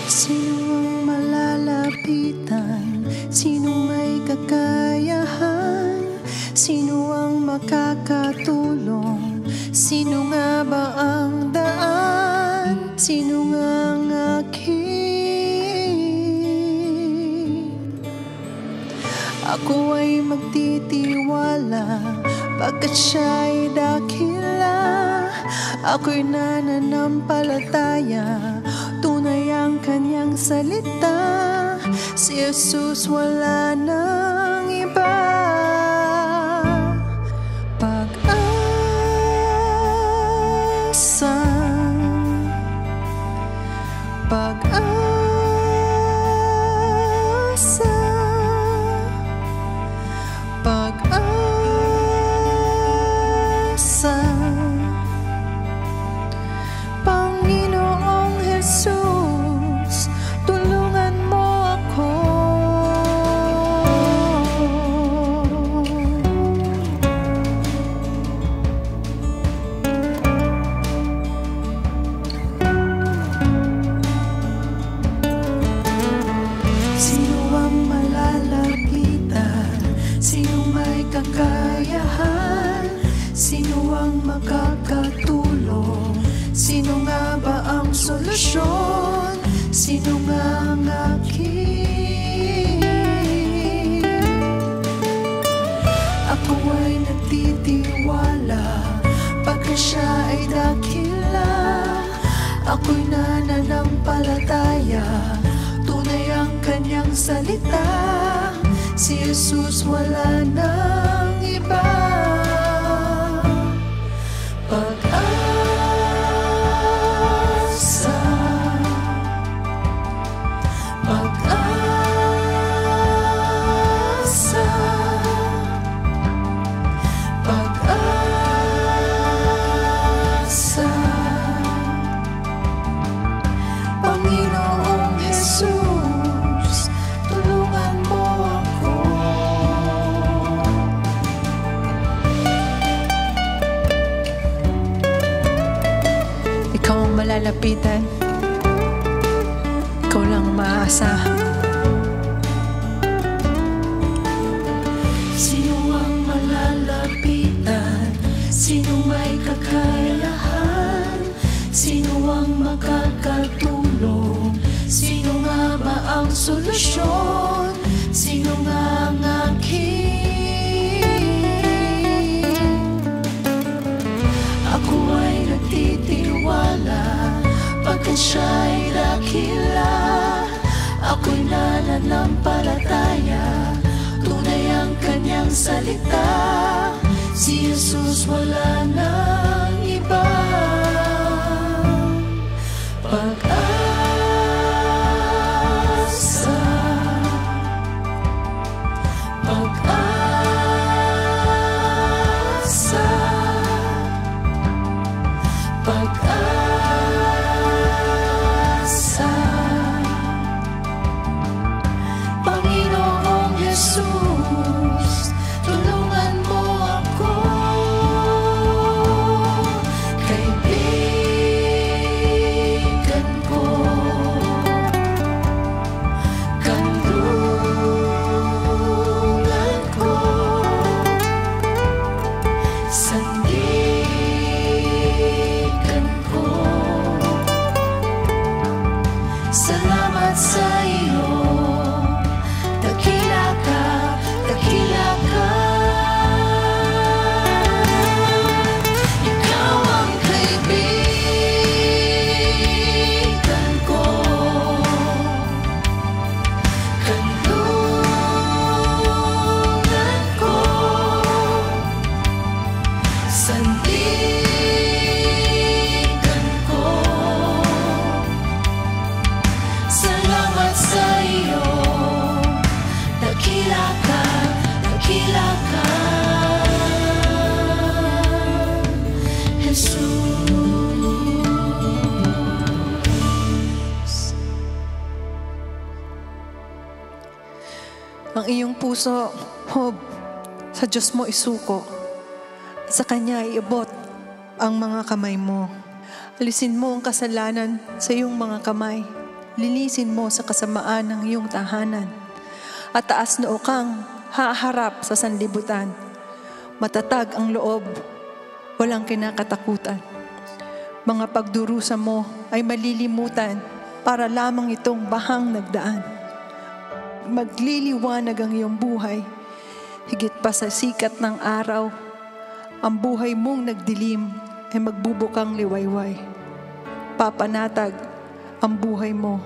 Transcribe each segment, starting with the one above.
Sino ang malalapitan? Sino may kakayahan? Sino ang makakatulong? Sino nga ba ang daan? Sino nga ang aking? Ako ay magtitiwala pagkat siya'y dakila. Ako'y nananampalataya, tunay ang kanyang salita. Si Jesus wala nang iba. Pag-asa, pag-asa, pag-asa. Panginoong Jesus, tulungan mo ako. Sino ang malalapitan? Sino may kakayahan? Sino ang makakatulong? Sino nga ba ang solusyon? Sino nga ang aking? Ako ay nagtitiwala pagkat siya ay dakila. Ako'y nananampalataya, tunay ang kanyang salita. Si Jesus wala nang iba. Pag-asa, pag-asa, pag-asa. Panginoong Jesus, tulungan mo ako. Ikaw ang malalapitan, ikaw lang ang maaasahan. Sino ang malalapitan? Sino may kakayahan? Sino ang makakatulong? Sino nga ba ang solusyon? Sino nga ang aking? Ako ay nagtitiwala pagkat siya'y dakila. Ako'y nananampalataya, tunay ang kanyang salita. Si Jesus wala nang iba. Pag-asa, pag-asa, pag-asa. Panginoong Jesus, tulungan mo ako. Kaibigan ko, kanlungan ko, sandigan ko. Salamat sa iyo, dakila ka, dakila ka. Ikaw ang kaibigan ko, kanlungan ko, sandigan ko. Salamat sa iyo, dakila ka, dakila ka, Jesus. Ang iyong puso, sa Diyos mo isuko. Sa Kanya iabot ang mga kamay mo. Alisin mo ang kasalanan sa iyong mga kamay. linisin mo sa kasamaan ng iyong tahanan. At taas noo kang haharap sa sanlibutan. Matatag ang loob, walang kinakatakutan. Mga pagdurusa mo ay malilimutan para lamang itong bahang nagdaan. Magliliwanag ang iyong buhay, higit pa sa sikat ng araw. Ang buhay mong nagdilim ay magbubukang liwayway. Papanatag ang buhay mo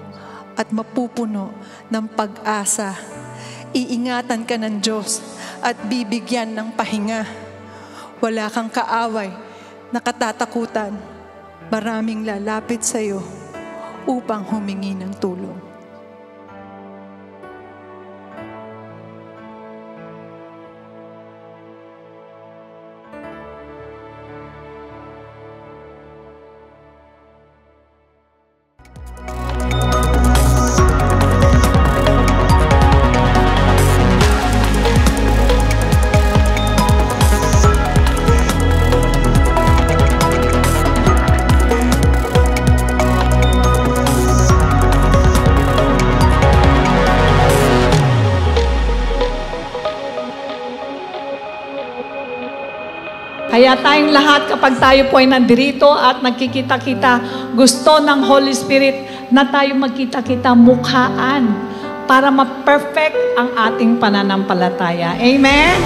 at mapupuno ng pag-asa. Iingatan ka ng Diyos at bibigyan ng pahinga. Wala kang kaaway na katatakutan. Maraming lalapit sa iyo upang humingi ng tulong. Kaya tayong lahat, kapag tayo po ay nandirito at nagkikita-kita, gusto ng Holy Spirit na tayo magkita-kita mukhaan para ma-perfect ang ating pananampalataya. Amen?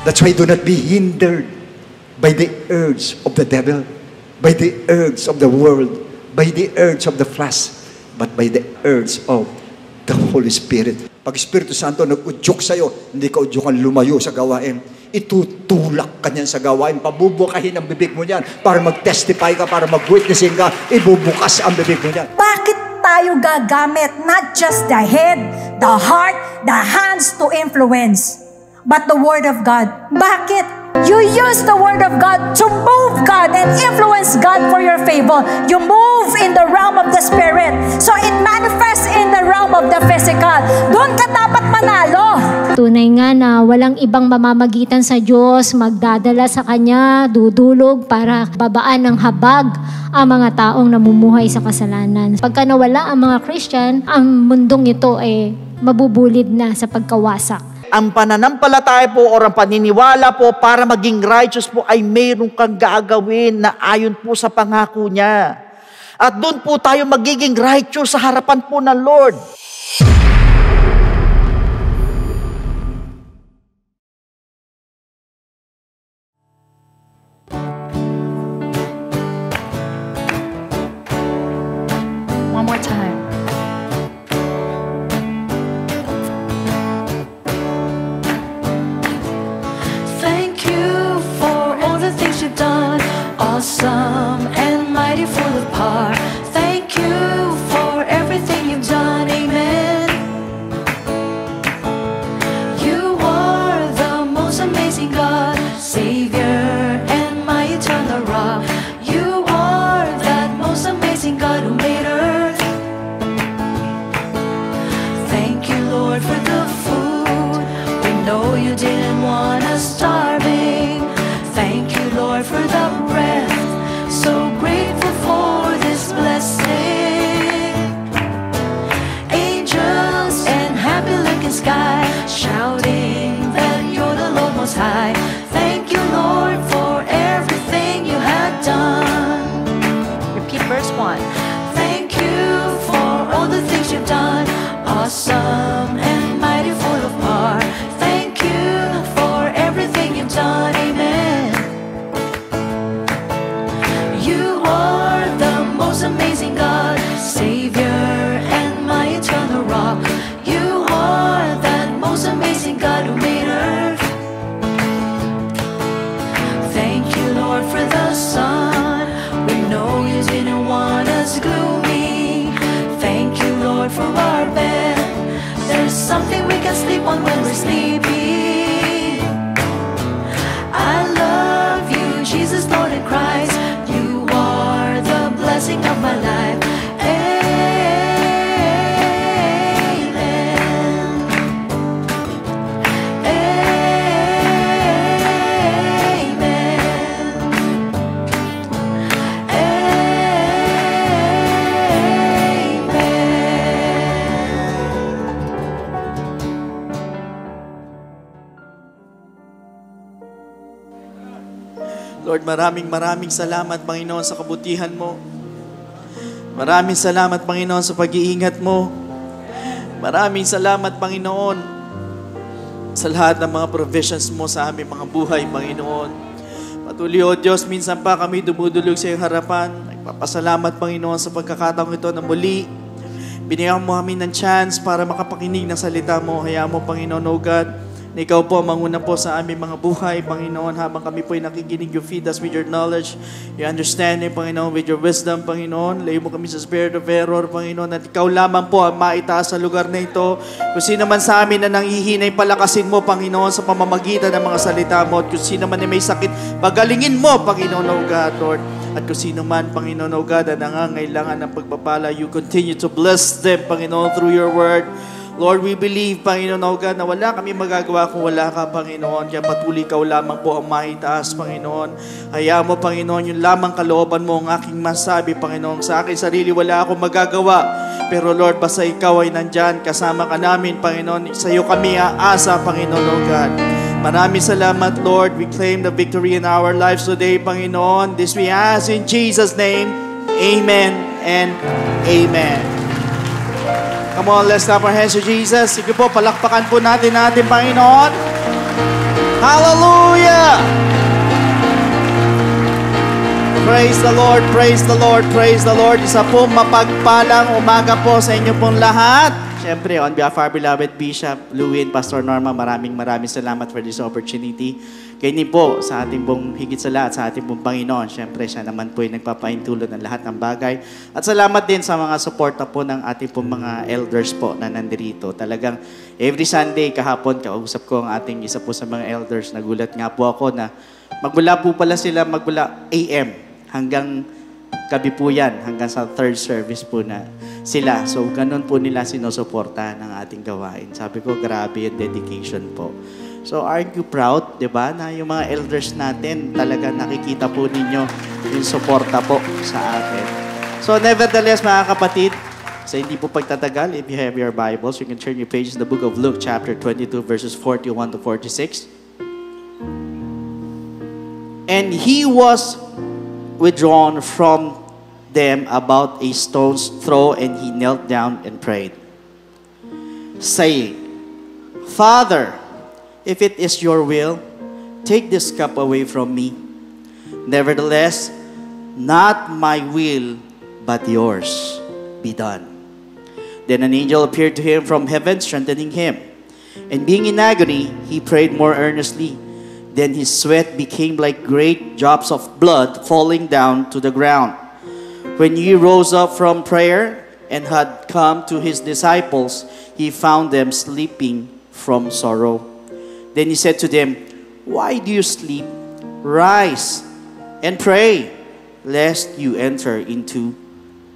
That's why do not be hindered by the urge of the devil, by the urge of the world, by the urge of the flesh, but by the urge of the Holy Spirit. Pag Espiritu Santo nag-udyok sa'yo, hindi ka udyokan lumayo sa gawain. Itutulak ka niyan sa gawain. Pabubukahin ang bibig mo niyan para mag-testify ka, para mag-witnessing ka. Ibubukas ang bibig mo niyan. Bakit tayo gagamit not just the head, the heart, the hands to influence, but the Word of God? Bakit? You use the Word of God to move God and influence God for your favor. You move in the realm of the Spirit. So it manifests in the realm of the physical. Doon ka dapat manalo. Tunay nga na walang ibang mamamagitan sa Diyos, magdadala sa Kanya, dudulog para babaan ng habag ang mga taong namumuhay sa kasalanan. Pagka nawala ang mga Christian, ang mundong ito ay mabubulid na sa pagkawasak. Ang pananampalataya po o ang paniniwala po para maging righteous po ay mayroon kang gagawin na ayon po sa pangako niya. At doon po tayo magiging righteous sa harapan po ng Lord. One more time. Thank you for all the things you've done, awesome and mighty, full of power. Thank you for everything you've done, amen. You are the most amazing God, Savior and my eternal rock. You are that most amazing God who made earth. Thank you, Lord, for the food. We know you didn't want us starving. Thank you, Lord, for the breath. So grateful for this blessing. Angels and happy looking sky, shouting that you're the Lord Most High. Thank you, Lord, for everything you had done. Repeat verse 1. Thank you for all the things you've done, awesome and mighty, full of power. Thank you for everything you've done, amen. You are the most amazing God, Savior and my eternal rock. You are that most amazing God who made earth. Thank you, Lord, for the sun. We know you didn't want us gloomy. Thank you, Lord, for our bed. There's something we can sleep on when we're sleepy. I love Lord, maraming salamat, Panginoon, sa kabutihan mo. Maraming salamat, Panginoon, sa pag-iingat mo. Maraming salamat, Panginoon, sa lahat ng mga provisions mo sa aming mga buhay, Panginoon. Patuloy, O Diyos, minsan pa kami dumudulog sa iyong harapan. Nagpapasalamat, Panginoon, sa pagkakataong ito na muli. Binigyan mo kami ng chance para makapakinig ng salita mo. Hayaan mo, Panginoon, O God, na ikaw po manguna po sa aming mga buhay, Panginoon, habang kami po ay nakikinig. You feed us with your knowledge, your understanding, Panginoon, with your wisdom, Panginoon. Layo mo kami sa spirit of error, Panginoon, at ikaw lamang po ang maitaas sa lugar na ito. Kung sino man sa amin na nanghihinay, palakasin mo, Panginoon, sa pamamagitan ng mga salita mo. At kung sino man na may sakit, pagalingin mo, Panginoon, O God, Lord. At kung sino man, Panginoon, O God, na nangangailangan ng pagpapala, you continue to bless them, Panginoon, through your word. Lord, we believe, Panginoon, O God, na wala kami magagawa kung wala ka, Panginoon. Kaya patuloy ikaw lamang po ang maitaas, Panginoon. Hayaan mo, Panginoon, yung lamang kalooban mo ang aking masabi, Panginoon. Sa akin sarili, wala akong magagawa. Pero Lord, basta ikaw ay nandyan, kasama ka namin, Panginoon. Sa iyo kami aasa, Panginoon, O God. Maraming salamat, Lord. We claim the victory in our lives today, Panginoon. This we ask in Jesus' name. Amen and amen. Come on, let's clap our hands to Jesus. Sige po, palakpakan po natin ating Panginoon. Hallelujah! Praise the Lord, praise the Lord, praise the Lord. Isa po mapagpalang umaga po sa inyo pong lahat. Siyempre, on behalf of our beloved Bishop Luwin, Pastor Norma, maraming salamat for this opportunity. Ganyan po sa ating pong higit sa lahat, sa ating pong Panginoon. Siyempre, siya naman po ay nagpapaintulot ng lahat ng bagay. At salamat din sa mga suporta po ng ating pong mga elders po na nandirito. Talagang every Sunday kahapon, kausap ko ang ating isa po sa mga elders. Nagulat nga po ako na magmula po pala sila, magmula AM hanggang gabi po yan, hanggang sa third service po na sila. So, ganun po nila sinusuporta ng ating gawain. Sabi ko, grabe yung dedication po. So, aren't you proud, di ba, na yung mga elders natin, talaga nakikita po ninyo yung suporta po sa atin. So, nevertheless, mga kapatid, sa hindi po pagtatagal, if you have your Bibles, you can turn your pages in the book of Luke, chapter 22, verses 41 to 46. And he was withdrawn from them about a stone's throw, and he knelt down and prayed, saying, Father, if it is your will, take this cup away from me. Nevertheless, not my will, but yours be done. Then an angel appeared to him from heaven, strengthening him. And being in agony, he prayed more earnestly. Then his sweat became like great drops of blood falling down to the ground. When he rose up from prayer and had come to his disciples, he found them sleeping from sorrow. Then he said to them, Why do you sleep? Rise and pray, lest you enter into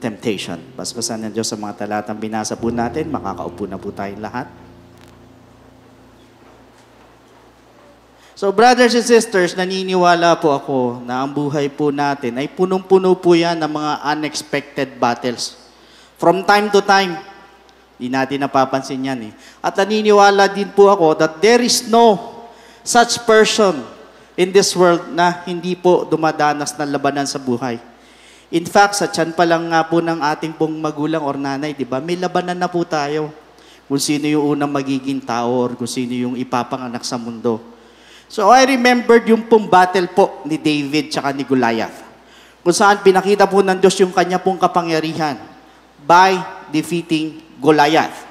temptation. Paspasan ng Diyos sa mga talatang binasa po natin. Makakaupo na po tayong lahat. So brothers and sisters, naniniwala po ako na ang buhay po natin ay punong-puno po yan ng mga unexpected battles. From time to time, di natin napapansin yan eh. At naniniwala din po ako that there is no such person in this world na hindi po dumadanas ng labanan sa buhay. In fact, sa tiyan pa lang nga po ng ating pong magulang or nanay, di ba? May labanan na po tayo. Kung sino yung unang magiging tao or kung sino yung ipapanganak sa mundo. So I remembered yung pong battle po ni David tsaka ni Goliath. Kung saan pinakita po ng Diyos yung kanya pong kapangyarihan by defeating Goliath.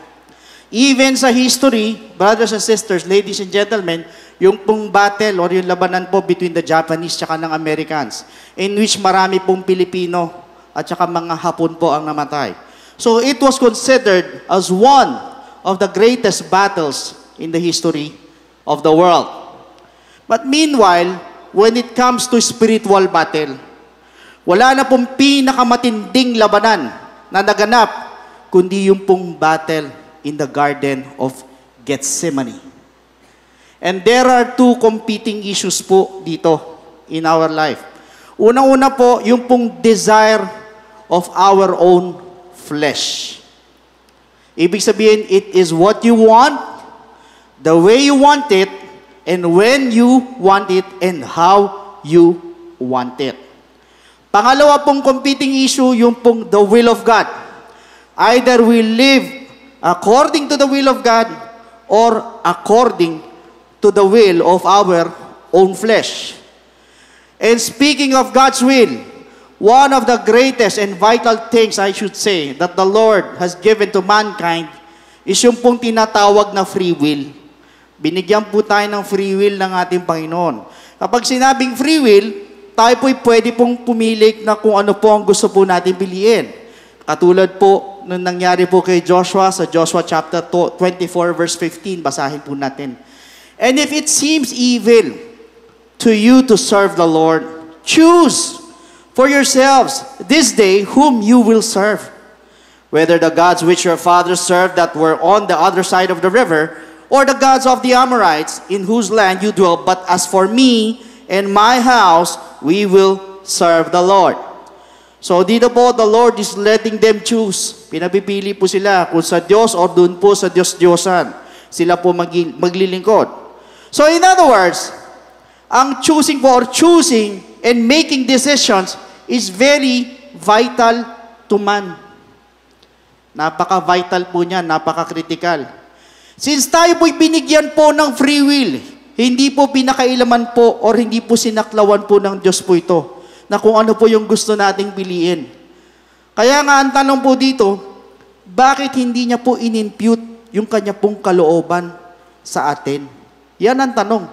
Even sa history, brothers and sisters, ladies and gentlemen, yung pong battle or yung labanan po between the Japanese tsaka ng Americans, in which marami pong Pilipino at tsaka mga Hapon po ang namatay. So it was considered as one of the greatest battles in the history of the world. But meanwhile, when it comes to spiritual battle, wala na pong pinakamatinding labanan na naganap, kundi yung pong battle in the Garden of Gethsemane. And there are two competing issues po dito in our life. Unang-una po, yung pong desire of our own flesh. Ibig sabihin, it is what you want, the way you want it, and when you want it, and how you want it. Pangalawa pong competing issue, yung pong the will of God. Either we live according to the will of God or according to the will of our own flesh. And speaking of God's will, one of the greatest and vital things, I should say, that the Lord has given to mankind is yung pong tinatawag na free will. Binigyan po tayo ng free will ng ating Panginoon. Kapag sinabing free will, tayo po'y pwede pong pumili na kung ano po ang gusto po natin piliin. Katulad po nung nangyari po kay Joshua sa Joshua chapter 24 verse 15, basahin po natin. And if it seems evil to you to serve the Lord, choose for yourselves this day whom you will serve, whether the gods which your fathers served that were on the other side of the river, or the gods of the Amorites in whose land you dwell. But as for me and my house, we will serve the Lord. So dito po, the Lord is letting them choose. Pinapipili po sila kung sa Diyos o dun po sa Diyos-Diyosan. Sila po maglilingkod. So in other words, ang choosing po or choosing and making decisions is very vital to man. Napaka-vital po niya, napaka-critical. Since tayo po'y binigyan po ng free will, hindi po pinakailaman po or hindi po sinaklawan po ng Diyos po ito na kung ano po yung gusto nating piliin. Kaya nga ang tanong po dito, bakit hindi niya po in-impute yung kanya pong kalooban sa atin? Yan ang tanong.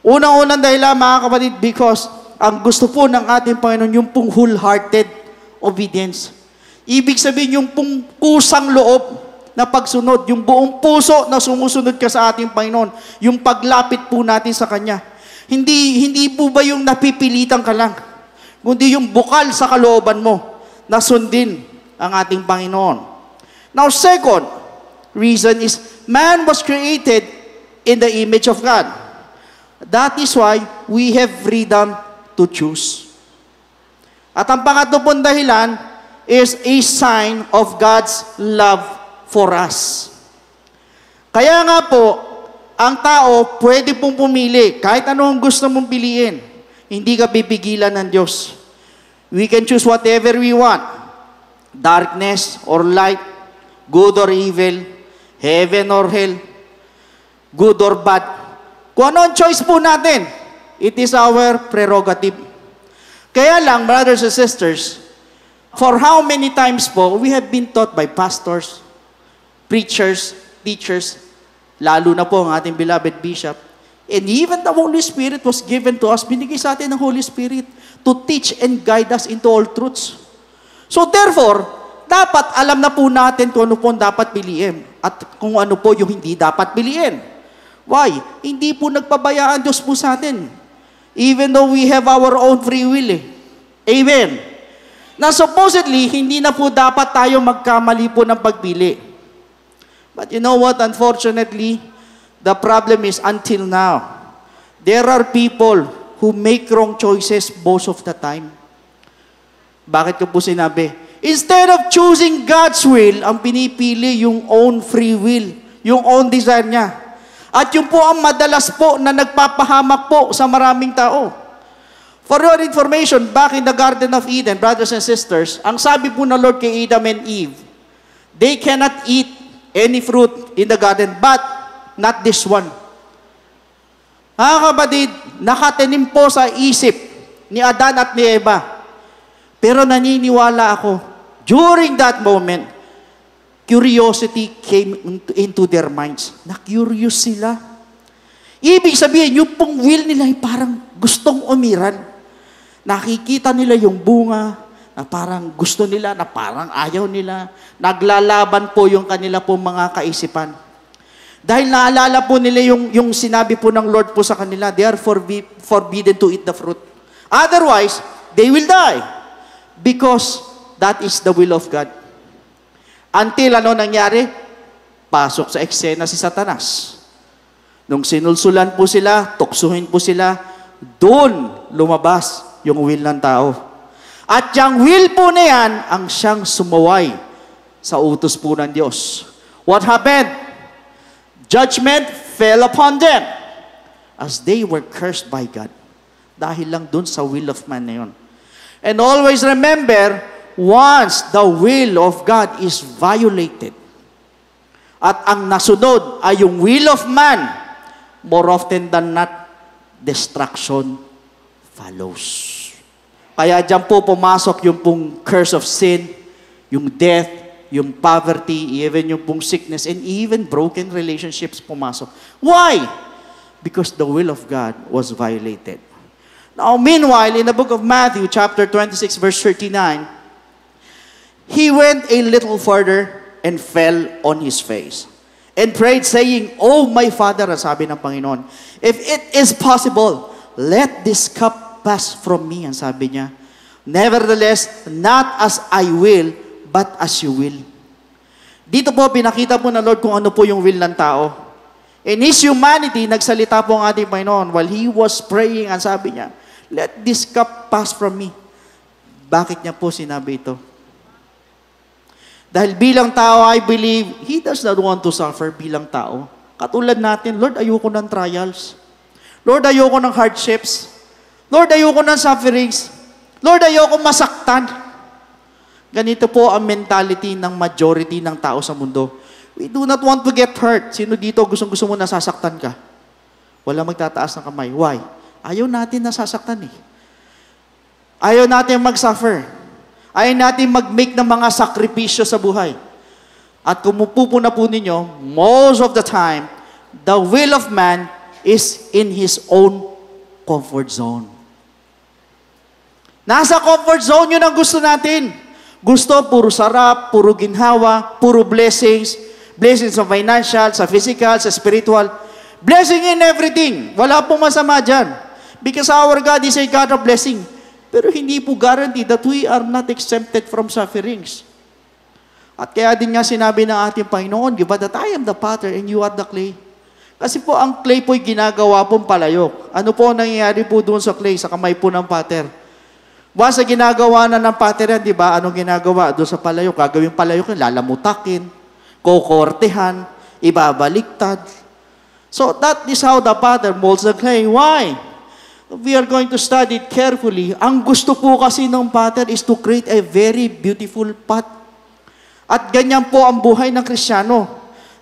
Unang-unang dahilan, mga kapatid, because ang gusto po ng ating Panginoon yung pong wholehearted obedience. Ibig sabihin yung pong kusang loob na pagsunod, yung buong puso na sumusunod ka sa ating Panginoon, yung paglapit po natin sa Kanya. Hindi po ba yung napipilitan ka lang, kundi yung bukal sa kalooban mo na sundin ang ating Panginoon. Now, second reason is man was created in the image of God. That is why we have freedom to choose. At ang pangatlo pong dahilan is a sign of God's love for us. Kaya nga po, ang tao pwede pong pumili kahit anong gusto mong piliin. Hindi ka pipigilan ng Diyos. We can choose whatever we want. Darkness or light, good or evil, heaven or hell, good or bad. Kung ano ang choice po natin, it is our prerogative. Kaya lang, brothers and sisters, for how many times po, we have been taught by pastors, preachers, teachers, lalo na po ang ating beloved bishop, and even the Holy Spirit was given to us, binigay sa atin ng Holy Spirit to teach and guide us into all truths. So therefore, dapat alam na po natin kung ano po dapat piliin at kung ano po yung hindi dapat piliin. Why? Hindi po nagpabayaan Diyos po sa atin. Even though we have our own free will. Amen. Na supposedly, hindi na po dapat tayo magkamali po ng pagpili. But you know what? Unfortunately, the problem is until now, there are people who make wrong choices most of the time. Bakit ko po sinabi? Instead of choosing God's will, ang pinipili yung own free will, yung own desire niya. At yung po ang madalas po na nagpapahamak po sa maraming tao. For your information, back in the Garden of Eden, brothers and sisters, ang sabi po ng Lord kay Adam and Eve, they cannot eat any fruit in the garden, but not this one. Mga kapatid, nakatanim po sa isip ni Adan at ni Eva. Pero naniniwala ako, during that moment, curiosity came into their minds. Na-curious sila. Ibig sabihin, yung pong will nila ay parang gustong umiran. Nakikita nila yung bunga, na parang gusto nila, na parang ayaw nila. Naglalaban po yung kanila po mga kaisipan. Dahil naalala po nila yung sinabi po ng Lord po sa kanila, they are forbidden to eat the fruit. Otherwise, they will die. Because that is the will of God. Until ano nangyari? Pasok sa eksena si Satanas. Nung sinulsulan po sila, tuksuhin po sila, doon lumabas yung will ng tao. At yung will po na yan, ang siyang sumaway sa utos po ng Diyos. What happened? Judgment fell upon them as they were cursed by God. Dahil lang dun sa will of man na yun. And always remember, once the will of God is violated, at ang nasunod ay yung will of man, more often than not, destruction follows. Kaya dyan po pumasok yung pong curse of sin, yung death, yung poverty, even yung pong sickness, and even broken relationships pumasok. Why? Because the will of God was violated. Now, meanwhile, in the book of Matthew, chapter 26, verse 39, he went a little further and fell on his face and prayed, saying, "Oh, my Father," sabi ng Panginoon, "if it is possible, let this cup pass from me," ang sabi niya. "Nevertheless, not as I will, but as you will." Dito po, pinakita po na Lord kung ano po yung will ng tao. In His humanity, nagsalita po ang ating Panginoon while He was praying, ang sabi niya, "Let this cup pass from me." Bakit niya po sinabi ito? Dahil bilang tao, I believe, He does not want to suffer bilang tao. Katulad natin, Lord, ayoko ng trials. Lord, ayoko ng hardships. Lord, ayoko ng sufferings. Lord, ayoko masaktan. Ganito po ang mentality ng majority ng tao sa mundo. We do not want to get hurt. Sino dito gusto mo nasasaktan ka? Wala magtataas ng kamay. Why? Ayaw natin nasasaktan eh. Ayaw natin mag-suffer. Ayaw natin mag-make ng mga sakripisyo sa buhay. At kung mupupuna po ninyo, most of the time, the will of man is in his own comfort zone. Nasa comfort zone yun ang gusto natin. Gusto, puro sarap, puro ginhawa, puro blessings. Blessings sa financial, sa physical, sa spiritual. Blessing in everything. Wala pong masama dyan. Because our God is a God of blessing. Pero hindi po guaranteed that we are not exempted from sufferings. At kaya din nga sinabi ng ating Panginoon, "Giba that I am the potter and you are the clay." Kasi po ang clay po'y ginagawa pong palayok. Ano po ang nangyayari po doon sa clay, sa kamay po ng pater? Once na ginagawa na ng pater yan, di ba? Anong ginagawa doon sa palayok? Gagawin palayok yan, lalamutakin, kokortehan, ibabaliktad. So that is how the potter molds the clay. Why? We are going to study it carefully. Ang gusto po kasi ng pater is to create a very beautiful pot. At ganyan po ang buhay ng Kristiyano.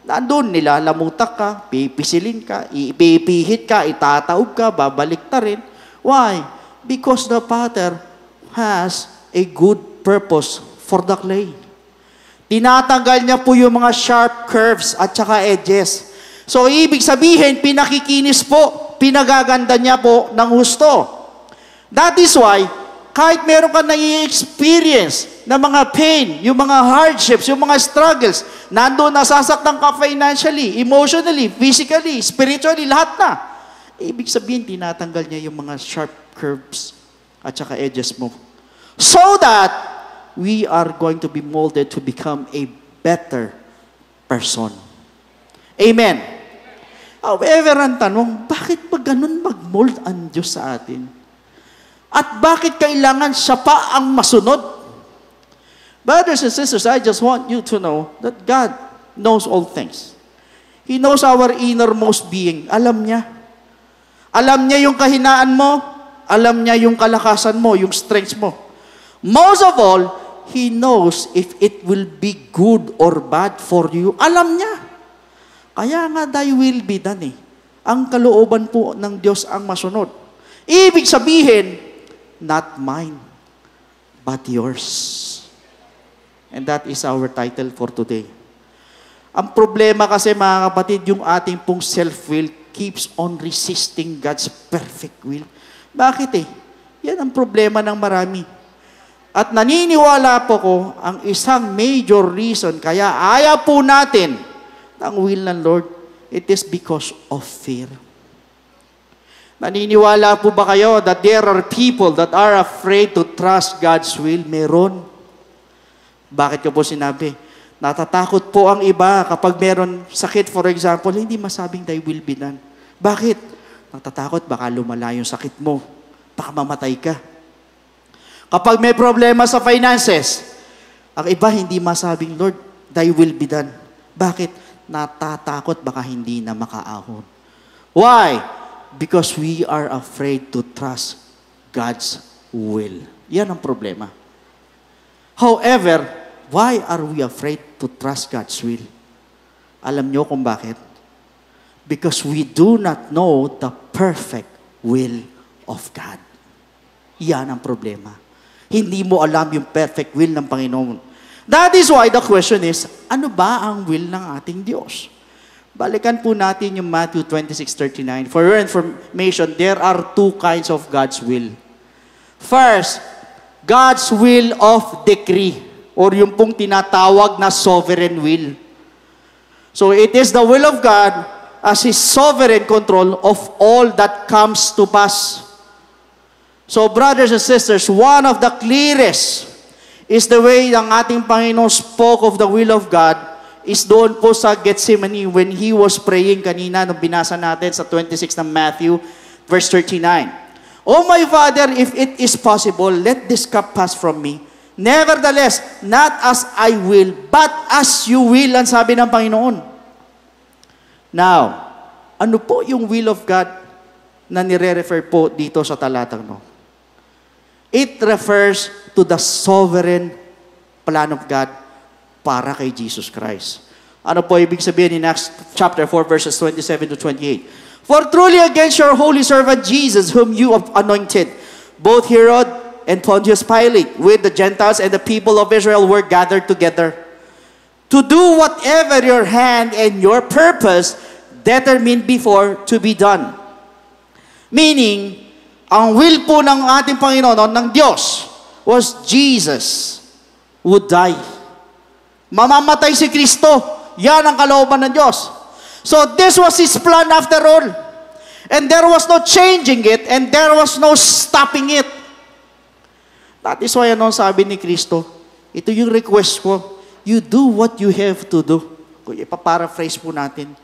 Nandun, nilalamutak ka, pipisilin ka, ipipihit ka, itataob ka, babaliktarin. Why? Because the potter has a good purpose for the clay. Tinatanggal niya po yung mga sharp curves at saka edges. So, ibig sabihin, pinakikinis po, pinagaganda niya po ng husto. That is why, kahit meron ka nai-experience na mga pain, yung mga hardships, yung mga struggles, nandun nasasaktan ka financially, emotionally, physically, spiritually, lahat na. Ibig sabihin, tinatanggal niya yung mga sharp curves at saka edges mo. So that we are going to be molded to become a better person. Amen. However, ang tanong, bakit pa ganun mag-mold ang Diyos sa atin? At bakit kailangan siya pa ang masunod? Brothers and sisters, I just want you to know that God knows all things. He knows our innermost being. Alam niya. Alam niya yung kahinaan mo. Alam niya yung kalakasan mo, yung strengths mo. Most of all, He knows if it will be good or bad for you. Alam niya. Kaya nga, thy will be done eh. Ang kalooban po ng Diyos ang masunod. Ibig sabihin, not mine, but yours. And that is our title for today. Ang problema kasi mga kapatid, yung ating pong self-will keeps on resisting God's perfect will. Bakit eh? Yan ang problema ng marami. At naniniwala po ko, ang isang major reason kaya ayaw po natin ang will ng Lord, it is because of fear. Naniniwala po ba kayo that there are people that are afraid to trust God's will? Meron. Bakit ko po sinabi? Natatakot po ang iba kapag meron sakit, for example, hindi masabing thy will be done. Bakit? Natatakot, baka lumala yung sakit mo. Baka mamatay ka. Kapag may problema sa finances, ang iba hindi masabing, Lord, thy will be done. Bakit? Natatakot, baka hindi na makaahon. Why? Because we are afraid to trust God's will. Yan ang problema. However, why are we afraid to trust God's will? Alam nyo kung bakit? Because we do not know the perfect will of God. Yan ang problema. Hindi mo alam yung perfect will ng Panginoon. That is why the question is, ano ba ang will ng ating Diyos? Balikan po natin yung Matthew 26:39. For your information, there are two kinds of God's will. First, God's will of decree, or yung pong tinatawag na sovereign will. So it is the will of God as His sovereign control of all that comes to pass. So brothers and sisters, one of the clearest is the way ang ating Panginoon spoke of the will of God is doon po sa Gethsemane when He was praying kanina nung binasa natin sa 26 ng Matthew, verse 39. Oh my Father, if it is possible, let this cup pass from me. Nevertheless, not as I will, but as you will, ang sabi ng Panginoon. Now, ano po yung will of God na nire-refer po dito sa talatang no? It refers to the sovereign plan of God para kay Jesus Christ. Ano po ibig sabihin in Acts chapter 4 verses 27 to 28? For truly against your holy servant Jesus, whom you have anointed, both Herod and Pontius Pilate, with the Gentiles and the people of Israel were gathered together, to do whatever your hand and your purpose determined before to be done. Meaning, ang will po ng ating Panginoon, ng Diyos, was Jesus would die. Mamamatay si Kristo. Yan ang kalooban ng Diyos. So this was His plan after all. And there was no changing it, and there was no stopping it. That is why ano sabi ni Kristo, ito yung request ko, you do what you have to do. Kung ipaparaphrase po natin.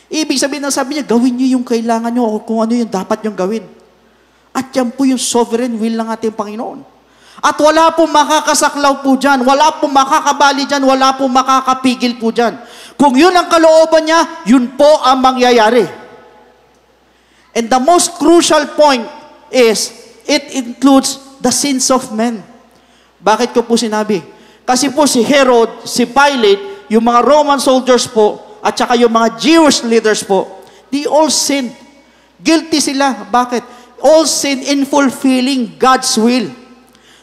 Ibig sabihin na sabi niya, gawin niyo yung kailangan niyo o kung ano yung dapat niyong gawin. At yan po yung sovereign will ng ating Panginoon. At wala pong makakasaklaw po dyan, wala pong makakabali dyan, wala pong makakapigil po dyan. Kung yun ang kalooban niya, yun po ang mangyayari. And the most crucial point is, it includes the sins of men. Bakit ko po sinabi? Kasi po si Herod, si Pilate, yung mga Roman soldiers po, at saka yung mga Jewish leaders po, they all sinned. Guilty sila. Bakit? All sin in fulfilling God's will,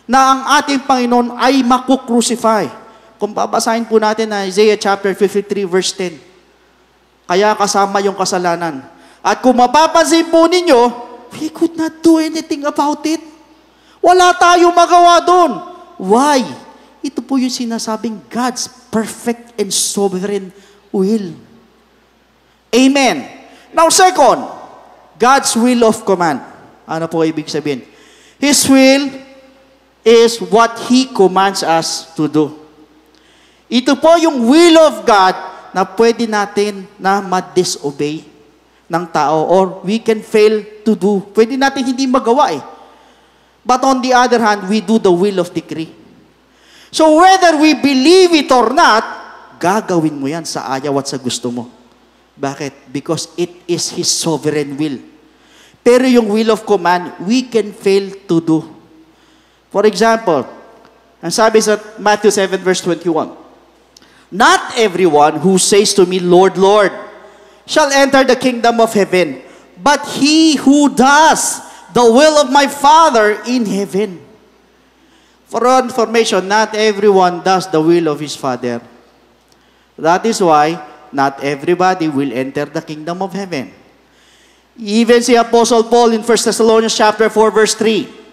na ang ating Panginoon ay maku-crucify. Kung babasahin po natin na Isaiah chapter 53 verse 10. Kaya kasama yung kasalanan. At kung mapapansin po ninyo, we could not do anything about it. Wala tayong magawa doon. Why? Ito po yung sinasabing God's perfect and sovereign will. Amen. Now second, God's will of command. Ano po ibig sabihin? His will is what He commands us to do. Ito po yung will of God na pwede natin na ma-disobey ng tao or we can fail to do. Pwede natin hindi magawa eh. But on the other hand, we do the will of decree. So whether we believe it or not, gagawin mo yan sa ayaw at sa gusto mo. Bakit? Because it is His sovereign will. Pero yung will of command, we can fail to do. For example, ang sabi sa Matthew 7 verse 21, not everyone who says to me, Lord, Lord, shall enter the kingdom of heaven, but he who does the will of my Father in heaven. For information, not everyone does the will of his Father. That is why not everybody will enter the kingdom of heaven. Even si Apostle Paul in 1 Thessalonians chapter 4 verse 3,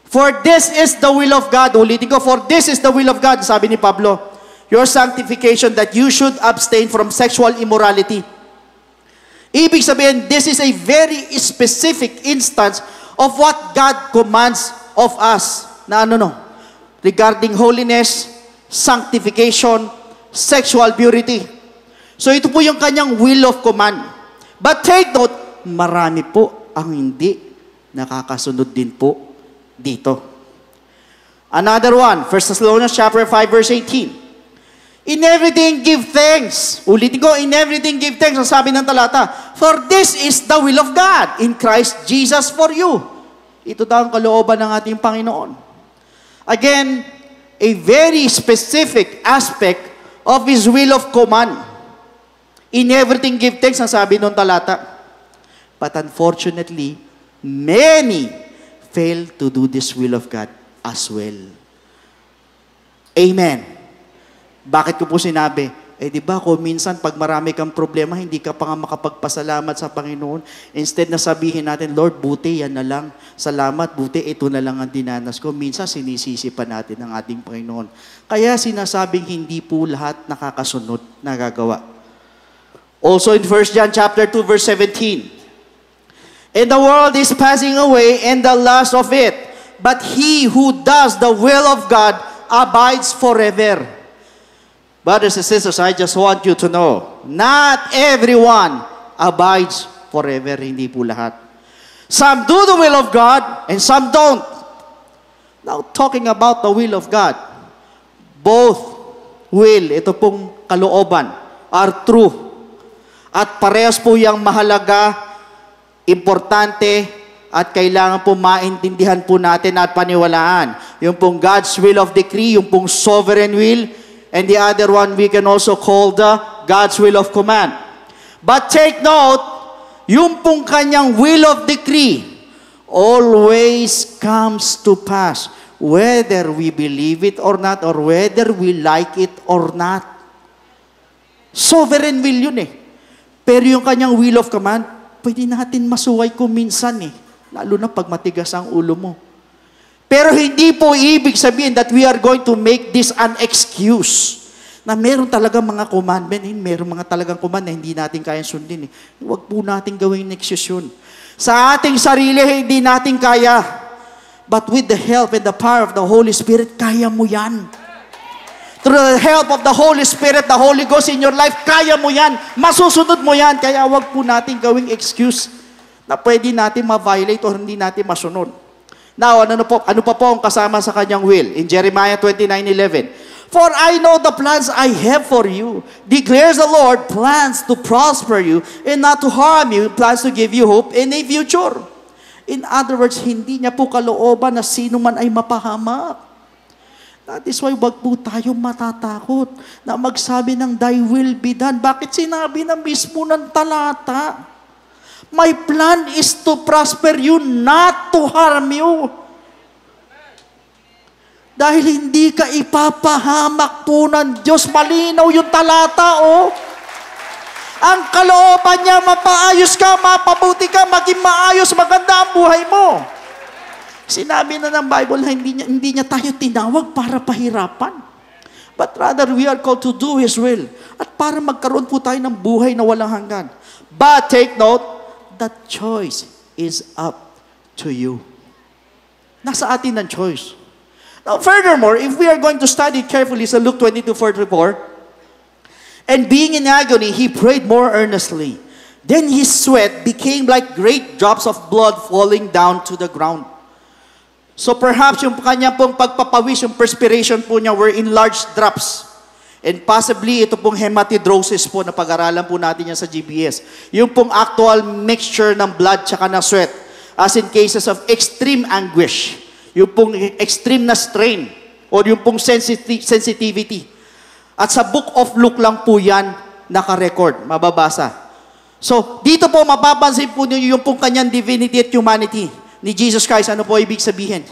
for this is the will of God. Ulitin ko, for this is the will of God, sabi ni Pablo, your sanctification, that you should abstain from sexual immorality. Ibig sabihin, this is a very specific instance of what God commands of us. Na ano no? Regarding holiness, sanctification, sexual purity. So ito po yung kanyang will of command. But take note, marami po ang hindi nakakasunod din po dito. Another one, 1 Thessalonians chapter 5 verse 18. In everything give thanks. Ulitin ko, in everything give thanks. Ang sabi ng talata, for this is the will of God in Christ Jesus for you. Ito daw ang kalooban ng ating Panginoon. Again, a very specific aspect of His will of command. In everything give thanks, ang sabi nung talata. But unfortunately, many fail to do this will of God as well. Amen. Bakit ko po sinabi? Di ba kung minsan pag marami kang problema, hindi ka pa nga makapagpasalamat sa Panginoon. Instead na sabihin natin, Lord, buti yan na lang. Salamat, buti ito na lang ang dinanas ko. Minsan sinisisi pa natin ang ating Panginoon. Kaya sinasabing hindi po lahat nakakasunod na gagawa. Also in 1 John chapter 2 verse 17. And the world is passing away and the lust of it. But he who does the will of God abides forever. Brothers and sisters, I just want you to know, not everyone abides forever, hindi po lahat. Some do the will of God, and some don't. Now, talking about the will of God, both will, ito pong kalooban, are true. At parehas po yung mahalaga, importante, at kailangan po maintindihan po natin at paniwalaan. Yung pong God's will of decree, yung pong sovereign will, and the other one we can also call the God's will of command. But take note, yung pong kanyang will of decree always comes to pass, whether we believe it or not, or whether we like it or not. Sovereign will yun eh. Pero yung kanyang will of command, pwede natin masuway kung minsan eh. Lalo na pag matigas ang ulo mo. Pero hindi po ibig sabihin that we are going to make this an excuse na meron talaga mga commandment, meron mga talagang command na hindi natin kayang sundin. Huwag po natin gawing excuse yun. Sa ating sarili, hindi natin kaya. But with the help and the power of the Holy Spirit, kaya mo yan. Through the help of the Holy Spirit, the Holy Ghost in your life, kaya mo yan. Masusunod mo yan. Kaya huwag po natin gawing excuse na pwede natin ma-violate o hindi natin masunod. Now, ano pa po ang kasama sa kanyang will? In Jeremiah 29:11, for I know the plans I have for you, declares the Lord, plans to prosper you and not to harm you, plans to give you hope in a future. In other words, hindi niya po kalooban na sino man ay mapahamak. That is why wag po tayo matatakot na magsabi ng thy will be done. Bakit sinabi na mismo ng talata? My plan is to prosper you, not to harm you. Dahil hindi ka ipapahamak po ng Diyos. Malinaw yung talata, oh. Ang kalooban niya, mapaayos ka, mapabuti ka, maging maayos, maganda ang buhay mo. Sinabi na ng Bible na hindi niya tayo tinawag para pahirapan. But rather, we are called to do His will. At para magkaroon po tayo ng buhay na walang hanggan. But take note, that choice is up to you. Nasa atin ang choice. Now, furthermore, if we are going to study carefully sa Luke 22:44, and being in agony, he prayed more earnestly. Then his sweat became like great drops of blood falling down to the ground. So perhaps yung kanya pong pagpapawis, yung perspiration po niya were in large drops. And possibly, ito pong hematidrosis po na pag-aralan po natin yan sa GBS. Yung pong actual mixture ng blood tsaka ng sweat. As in cases of extreme anguish. Yung pong extreme na strain. O yung pong sensitivity. At sa Book of Luke lang po yan naka-record, mababasa. So, dito po mapapansin po niyo yung pong kanyang divinity at humanity ni Jesus Christ. Ano po ibig sabihin?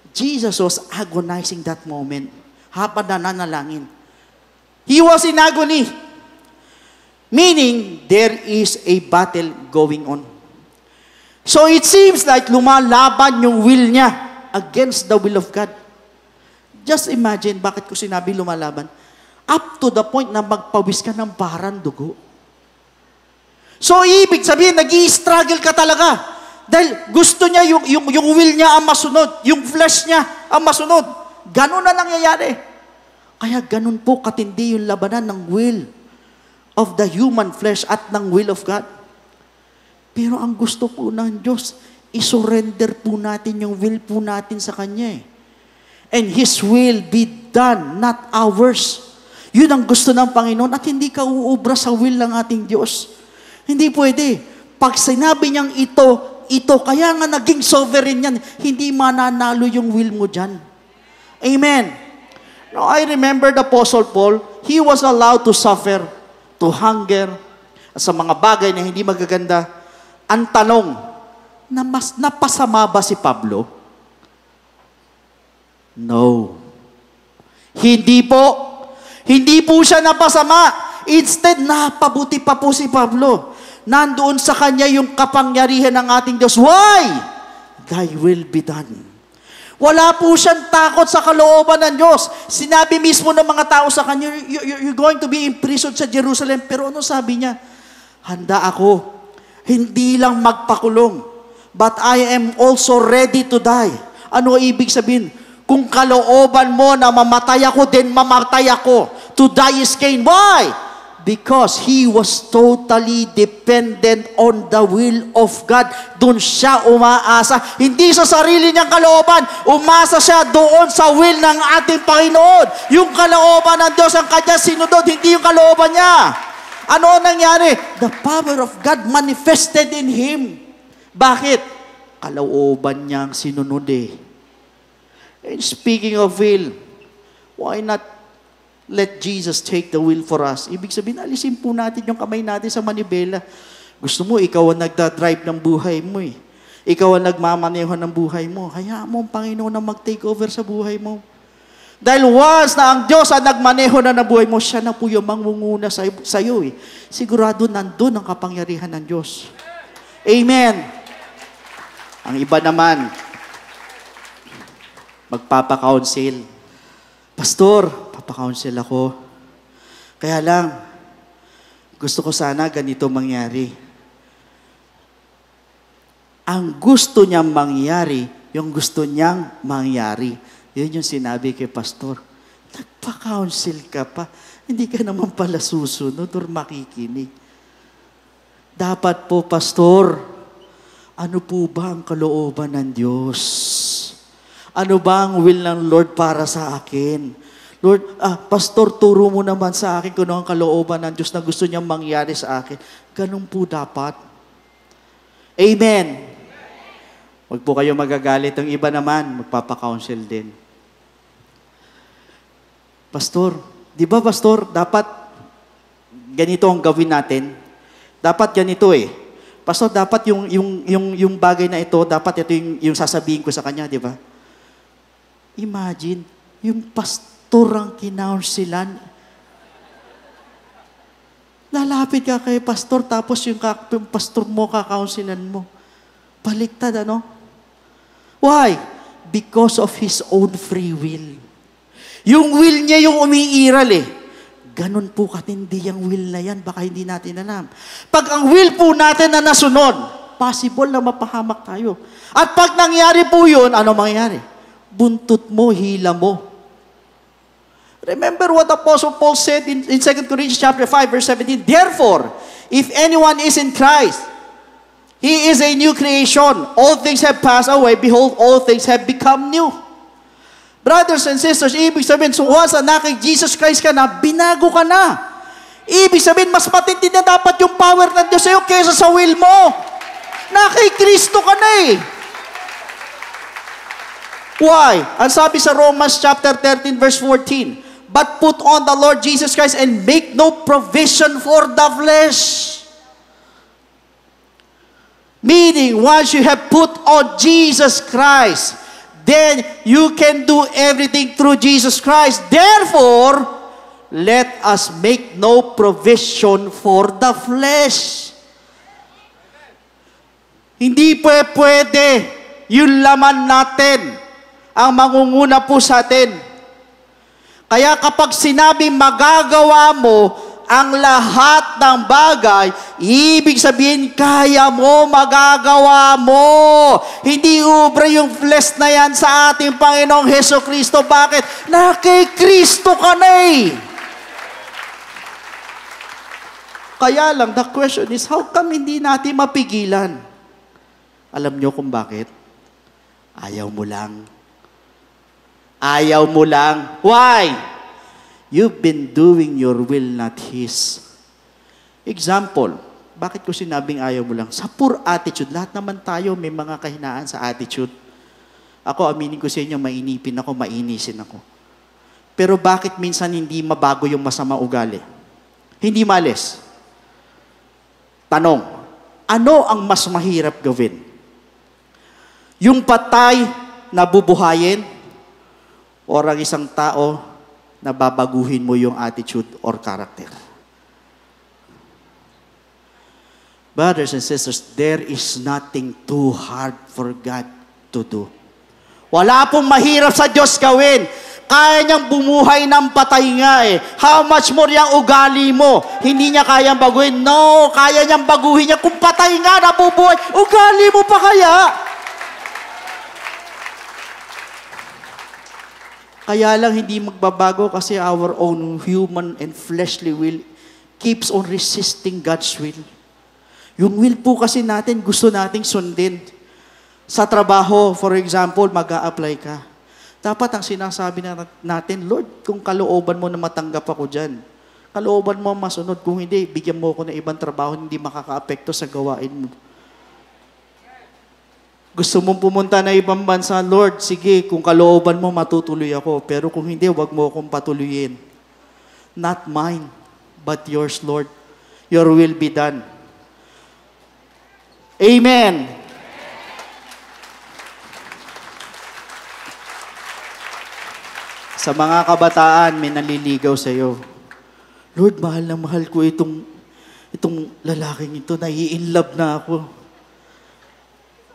Jesus was agonizing that moment. Habang nananalangin. He was in agony. Meaning, there is a battle going on. So it seems like lumalaban yung will niya against the will of God. Just imagine, bakit ko sinabi lumalaban? Up to the point na magpawis ka ng parang dugo. So ibig sabihin, nag-i-struggle ka talaga. Dahil gusto niya, yung will niya ang masunod. Yung flesh niya ang masunod. Ganun na nangyayari. Kaya ganun po katindi yung labanan ng will of the human flesh at ng will of God. Pero ang gusto po ng Diyos, isurrender po natin yung will po natin sa Kanya. And His will be done, not ours. Yun ang gusto ng Panginoon at hindi ka uubra sa will ng ating Diyos. Hindi pwede. Pag sinabi niyang ito, ito. Kaya nga naging sovereign yan. Hindi mananalo yung will mo dyan. Amen. Now, I remember the Apostle Paul, he was allowed to suffer, to hunger, sa mga bagay na hindi magaganda. Ang tanong, napasama ba si Pablo? No. Hindi po. Hindi po siya napasama. Instead, napabuti pa po si Pablo. Nandoon sa kanya yung kapangyarihan ng ating Diyos. Why? Thy will be done. Wala po siyang takot sa kalooban ng Diyos. Sinabi mismo ng mga tao sa kanya, you're going to be imprisoned sa Jerusalem. Pero ano sabi niya? Handa ako. Hindi lang magpakulong. But I am also ready to die. Ano ibig sabihin? Kung kalooban mo na mamatay ako, then mamatay ako. To die is gain. Why? Because he was totally dependent on the will of God. Doon siya umaasa. Hindi sa sarili niyang kalooban. Umasa siya doon sa will ng ating Panginoon. Yung kalooban ng Diyos ang kanya sinunod, hindi yung kalooban niya. Ano ang nangyari? The power of God manifested in him. Bakit? Kalooban niyang sinunod eh. And speaking of will, why not let Jesus take the will for us? Ibig sabihin, alisin po natin yung kamay natin sa manibela. Gusto mo, ikaw ang nagda-drive ng buhay mo eh. Ikaw ang nagmamaneho ng buhay mo. Hayaan mo ang Panginoon na mag-take over sa buhay mo. Dahil once na ang Diyos ang nagmaneho na ng buhay mo, siya na po yung mangunguna sa iyo eh. Sigurado nandun ang kapangyarihan ng Diyos. Amen. Ang iba naman, magpapa-counsel. Pastor, papa-counsel ako. Kaya lang, gusto ko sana ganito mangyari. Ang gusto niyang mangyari, yung gusto niyang mangyari. Yun yung sinabi kay Pastor. Nagpa-counsel ka pa. Hindi ka naman pala susunod or makikinig. Dapat po, Pastor, ano po ba ang kalooban ng Diyos? Ano ba ang will ng Lord para sa akin? Lord, Pastor, turo mo naman sa akin kung ano ang kalooban ng Diyos na gusto niyang mangyari sa akin. Ganun po dapat. Amen. Huwag po kayo magagalit. Ang iba naman, magpapa-counsel din. Pastor, di ba Pastor, dapat ganito ang gawin natin? Dapat ganito eh. Pastor, dapat yung bagay na ito, dapat ito yung sasabihin ko sa kanya, di ba? Imagine, yung pastor ang kinaunsilan. Lalapit ka kay pastor, tapos yung pastor mo, kakaunsilan mo. Baliktad, ano? Why? Because of his own free will. Yung will niya yung umiiral eh. Ganun po katindi yung will na yan, baka hindi natin alam. Pag ang will po natin na nasunod, possible na mapahamak tayo. At pag nangyari po yun, ano mangyari? Buntot mo, hila mo. Remember what Apostle Paul said in 2 Corinthians chapter 5, verse 17. Therefore, if anyone is in Christ, he is a new creation. All things have passed away. Behold, all things have become new. Brothers and sisters, ibig sabihin, so once na kay Jesus Christ ka na, binago ka na. Ibig sabihin, mas matindi na dapat yung power ng Diyos sa'yo kaysa sa will mo. Na kay Kristo ka na eh. Why? Ang sabi sa Romans chapter 13 verse 14, but put on the Lord Jesus Christ and make no provision for the flesh. Meaning, once you have put on Jesus Christ, then you can do everything through Jesus Christ. Therefore, let us make no provision for the flesh. Hindi pwede yung laman natin ang mangunguna po sa atin. Kaya kapag sinabi magagawa mo ang lahat ng bagay, ibig sabihin kaya mo, magagawa mo. Hindi ubra yung flesh na yan sa ating Panginoong Hesukristo. Bakit? Na kay Kristo ka na eh. Kaya lang, the question is, how come hindi natin mapigilan? Alam nyo kung bakit? Ayaw mo lang. Ayaw mo lang. Why? You've been doing your will, not His. Example, Bakit ko sinabing ayaw mo lang? Sa poor attitude. Lahat naman tayo may mga kahinaan sa attitude. Ako, aminin ko sa inyo, mainipin ako, mainisin ako. Pero bakit minsan hindi mabago yung masama ugali? Hindi malis. Tanong, ano ang mas mahirap gawin? Yung patay na bubuhayin o ang isang tao na babaguhin mo yung attitude or character? Brothers and sisters, there is nothing too hard for God to do. Wala pong mahirap sa Diyos gawin. Kaya niyang bumuhay ng patay nga eh. How much more yung ugali mo? Hindi niya kayang baguhin. No, kaya niyang baguhin niya. Kung patay nga, nabubuhay, ugali mo pa kaya? Kaya lang hindi magbabago kasi our own human and fleshly will keeps on resisting God's will. Yung will po kasi natin, gusto nating sundin. Sa trabaho, for example, mag-a-apply ka. Dapat ang sinasabi natin, Lord, kung kalooban mo na matanggap ako dyan, kalooban mo masunod. Kung hindi, bigyan mo ako ng ibang trabaho, hindi makaka-apekto sa gawain mo. Gusto mong pumunta na ibang bansa, Lord, sige, kung kalooban mo, matutuloy ako. Pero kung hindi, wag mo akong patuloyin. Not mine, but yours, Lord. Your will be done. Amen. Sa mga kabataan, may naliligaw sa iyo. Lord, mahal na mahal ko itong lalaking ito. Nai-inlove na ako.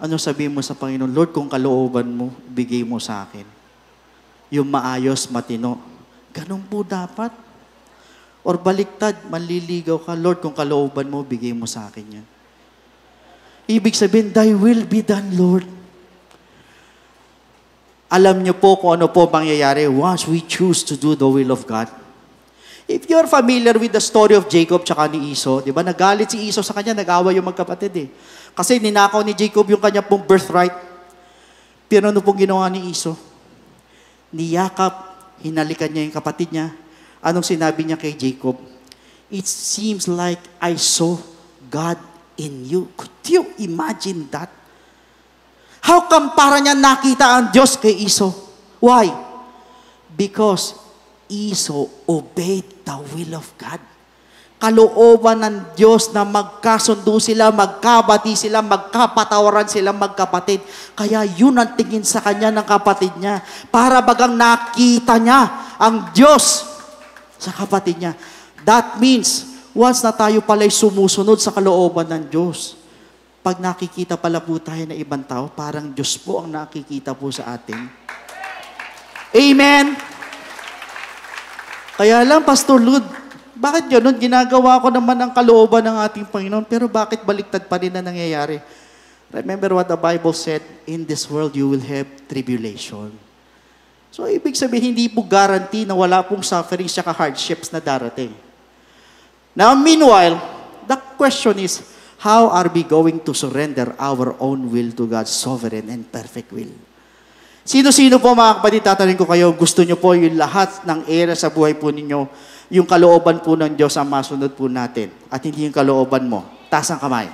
Ano sabihin mo sa Panginoon? Lord, kung kalooban mo, bigay mo sa akin. Yung maayos, matino. Ganun po dapat. Or baliktad, manliligaw ka. Lord, kung kalooban mo, bigay mo sa akin yan. Ibig sabihin, thy will be done, Lord. Alam niyo po kung ano po mangyayari once we choose to do the will of God. If you're familiar with the story of Jacob tsaka ni Esau, di ba, nagalit si Esau sa kanya, nag-away yung magkapatid eh. Kasi ninakaw ni Jacob yung kanya pong birthright. Pero ano pong ginawa ni Esau? Niyakap, hinalikan niya yung kapatid niya. Anong sinabi niya kay Jacob? It seems like I saw God in you. Could you imagine that? How come para niya nakita ang Diyos kay Esau? Why? Because Esau obeyed the will of God. Kalooban ng Diyos na magkasundo sila, magkabati sila, magkapatawaran sila magkapatid. Kaya yun ang tingin sa kanya ng kapatid niya. Para bagang nakita niya ang Diyos sa kapatid niya. That means, once na tayo pala'y sumusunod sa kalooban ng Diyos, pag nakikita pala po tayo na ibang tao, parang Diyos po ang nakikita po sa atin. Amen? Kaya lang, Pastor Lud, bakit gano'n? Ginagawa ko naman ang kalooban ng ating Panginoon, pero bakit baliktad pa rin na nangyayari? Remember what the Bible said, in this world you will have tribulation. So, ibig sabihin, hindi po guarantee na wala pong sufferings at hardships na darating. Now, meanwhile, the question is, how are we going to surrender our own will to God's sovereign and perfect will? Sino-sino po mga kapatid, tatanungin ko kayo, gusto nyo po yung lahat ng area sa buhay po ninyo, yung kalooban po ng Diyos ang masunod po natin, at hindi yung kalooban mo. Taas ang kamay.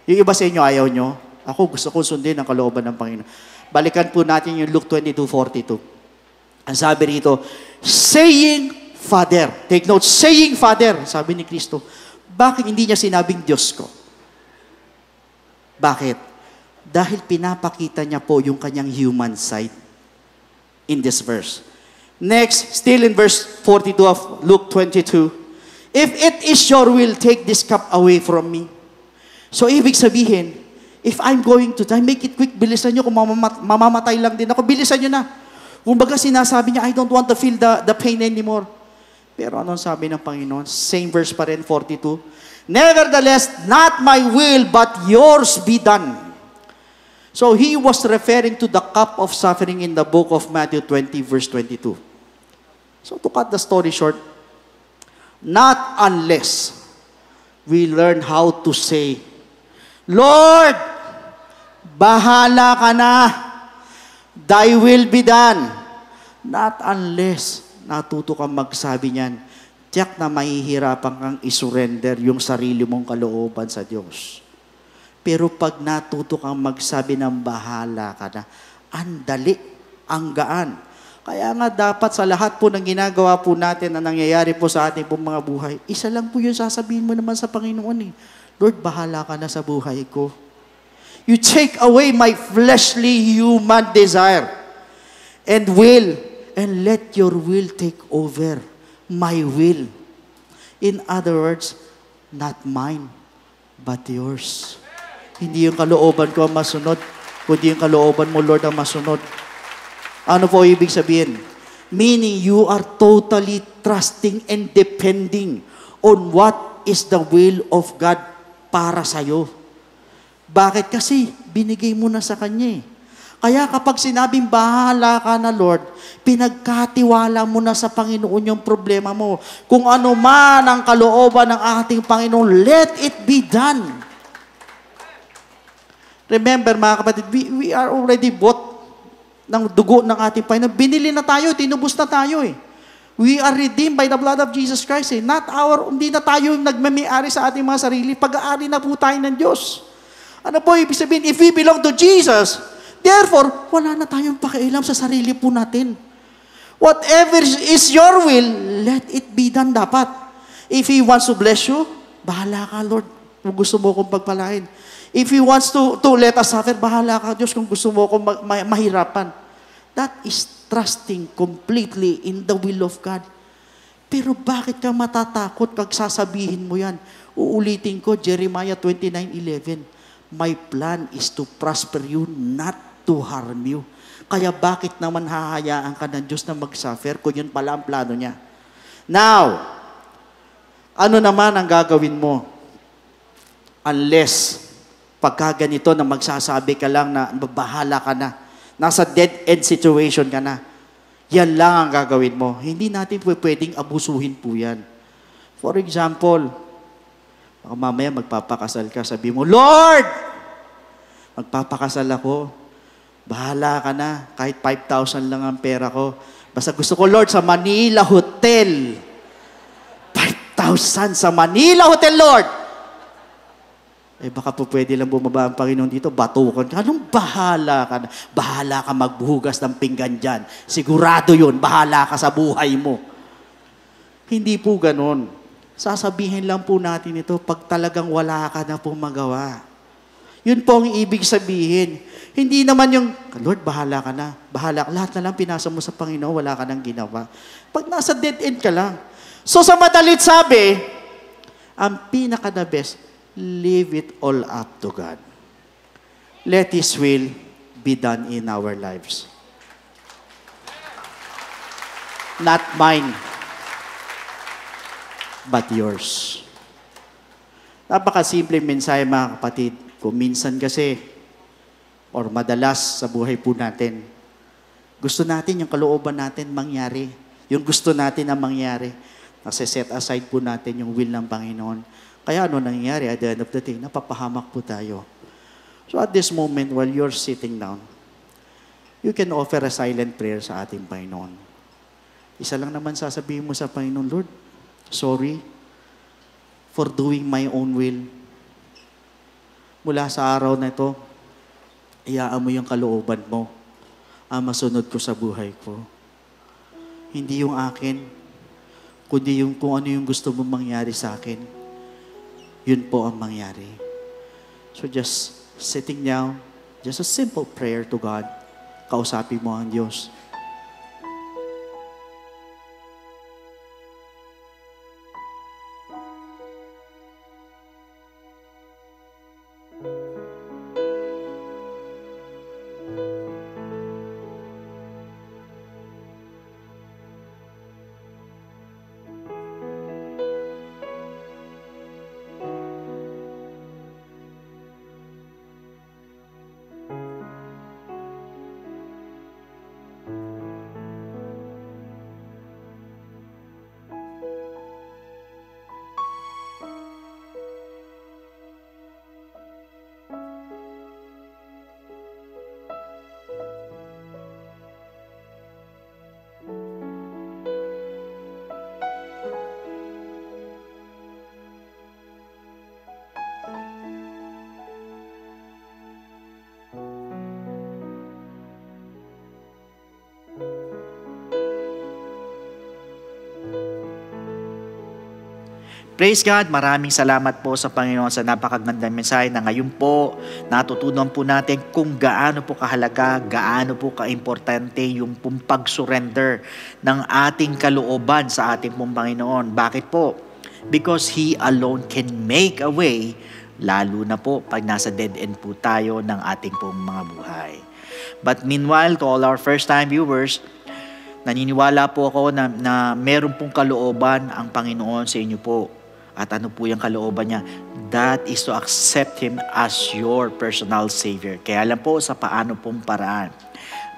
Yung iba sa inyo, ayaw nyo. Ako, gusto ko sundin ang kalooban ng Panginoon. Balikan po natin yung Luke 22:42. Ang sabi rito, saying Father. Take note, saying Father, sabi ni Kristo. Bakit hindi niya sinabing Diyos ko? Bakit? Dahil pinapakita niya po yung kanyang human side in this verse. Next, still in verse 42 of Luke 22, if it is your will, take this cup away from me. So, ibig sabihin, if I'm going to die, make it quick, bilisan nyo, kung mamamatay lang din ako, bilisan nyo na. Kung baga sinasabi niya, I don't want to feel the pain anymore. Pero anong sabi ng Panginoon? Same verse pa rin, 42. Nevertheless, not my will, but yours be done. So he was referring to the cup of suffering in the book of Matthew 20, verse 22. So to cut the story short, not unless we learn how to say, Lord, bahala ka na, thy will be done. Not unless natuto kang magsabi niyan, tiyak na mahihirapan kang isurrender yung sarili mong kalooban sa Diyos. Pero pag natuto kang magsabi ng bahala ka na, ang dali, ang gaan. Kaya nga dapat sa lahat po ng ginagawa po natin na nangyayari po sa ating pong mga buhay, isa lang po yung sasabihin mo naman sa Panginoon eh, Lord, bahala ka na sa buhay ko. You take away my fleshly human desire and will, and let your will take over my will. In other words, not mine, but yours. Hindi yung kalooban ko ang masunod, kundi yung kalooban mo, Lord, ang masunod. Ano po ibig sabihin? Meaning, you are totally trusting and depending on what is the will of God para sa'yo. Bakit? Kasi binigay mo na sa Kanya eh. Kaya kapag sinabing bahala ka na, Lord, pinagkatiwala mo na sa Panginoon yung problema mo. Kung ano man ang kalooban ng ating Panginoon, let it be done. Remember, mga kapatid, we are already bought ng dugo ng ating Panginoon. Binili na tayo, tinubos na tayo eh. We are redeemed by the blood of Jesus Christ eh. Hindi na tayo nagmamay-ari sa ating mga sarili. Pag-aari na po tayo ng Diyos. Ano po ibig sabihin? If we belong to Jesus, therefore, wala na tayong pakialam sa sarili po natin. Whatever is your will, let it be done dapat. If He wants to bless you, bahala ka, Lord, kung gusto mo akong pagpalain. If He wants to let us suffer, bahala ka, Diyos, kung gusto mo akong mahirapan. That is trusting completely in the will of God. Pero bakit ka matatakot pag sasabihin mo yan? Uulitin ko, Jeremiah 29:11. My plan is to prosper you, not to harm you. Kaya bakit naman hahayaan ka ng Diyos na mag-suffer kung yun pala ang plano niya? Now, ano naman ang gagawin mo? Unless, pagka ganito na magsasabi ka lang na bahala ka na, nasa dead-end situation ka na, yan lang ang gagawin mo. Hindi natin pwedeng abusuhin po yan. For example, mamaya magpapakasal ka, sabi mo, Lord, magpapakasal ako, bahala ka na, kahit 5,000 lang ang pera ko. Basta gusto ko, Lord, sa Manila Hotel. 5,000 sa Manila Hotel, Lord. Eh baka po pwede lang bumaba ang Panginoon dito, batukan ka. Anong bahala ka na? Bahala ka magbuhugas ng pinggan dyan. Sigurado yun, bahala ka sa buhay mo. Hindi po ganon. Sasabihin lang po natin ito pag talagang wala ka na pong magawa. Yun po ang ibig sabihin. Hindi naman yung, Lord, bahala ka na. Bahala ka. Lahat na lang pinasa mo sa Panginoon, wala ka nang ginawa. Pag nasa dead end ka lang. So sa madalit sabi, ang pinaka-the best, leave it all up to God. Let His will be done in our lives. Not mine, but yours. Napakasimpleng mensahe, mga kapatid. Kung minsan kasi, or madalas sa buhay po natin, gusto natin yung kalooban natin mangyari. Yung gusto natin na mangyari. Nasa-set aside po natin yung will ng Panginoon. Kaya ano nangyayari at the end of the day, napapahamak po tayo. So at this moment, while you're sitting down, you can offer a silent prayer sa ating Panginoon. Isa lang naman sasabihin mo sa Panginoon, Lord, sorry for doing my own will. Mula sa araw na ito, iyaan mo yung kalooban mo ang masunod ko sa buhay ko. Hindi yung akin, kundi yung kung ano yung gusto mong mangyari sa akin. Yun po ang mangyari. So just sitting down, just a simple prayer to God. Kausapin mo ang Diyos. Praise God, maraming salamat po sa Panginoon sa napakagandang mensahe na ngayon po natutunan po natin kung gaano po kahalaga, gaano po kaimportante yung pong pag-surrender ng ating kalooban sa ating pong Panginoon. Bakit po? Because He alone can make a way, lalo na po pag nasa dead end po tayo ng ating pong mga buhay. But meanwhile, to all our first-time viewers, naniniwala po ako na meron pong kalooban ang Panginoon sa inyo po. At ano po yung kalooban niya? That is to accept Him as your personal Savior. Kaya lang po sa paano pong paraan.